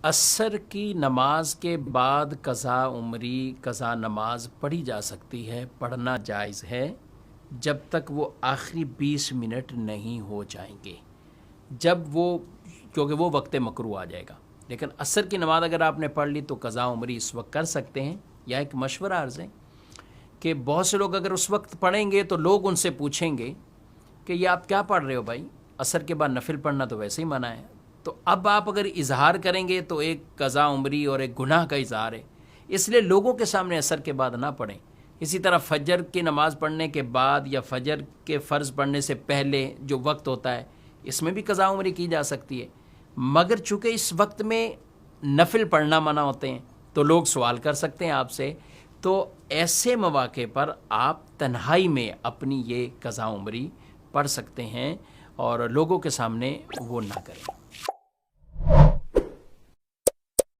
عصر کی نماز کے بعد قضا عمری قضا نماز پڑھی جا سکتی ہے، پڑھنا جائز ہے جب تک وہ آخری 20 منٹ نہیں ہو جائیں گے، کیونکہ وہ وقت مکروہ آ جائے گا۔ لیکن عصر کی نماز اگر آپ نے پڑھ لی تو قضا عمری اس وقت کر سکتے ہیں۔ یا ایک مشورہ عرض ہے کہ بہت سے لوگ اگر اس وقت پڑھیں گے تو لوگ ان سے پوچھیں گے کہ یہ آپ کیا پڑھ رہے ہو بھائی، عصر کے بعد نفل پڑھنا تو ویسے ہی منع ہے۔ تو اب آپ اگر اظہار کریں گے تو ایک قضا عمری اور ایک گناہ کا اظہار ہے، اس لیے لوگوں کے سامنے عصر کے بعد نہ پڑھیں۔ اسی طرح فجر کی نماز پڑھنے کے بعد یا فجر کے فرض پڑھنے سے پہلے جو وقت ہوتا ہے اس میں بھی قضا عمری کی جا سکتی ہے، مگر چونکہ اس وقت میں نفل پڑھنا منع ہوتے ہیں تو لوگ سوال کر سکتے ہیں آپ سے، تو ایسے مواقع پر آپ تنہائی میں اپنی یہ قضا عمری پڑھ سکتے ہیں اور لوگوں کے سامنے وہ نہ کریں۔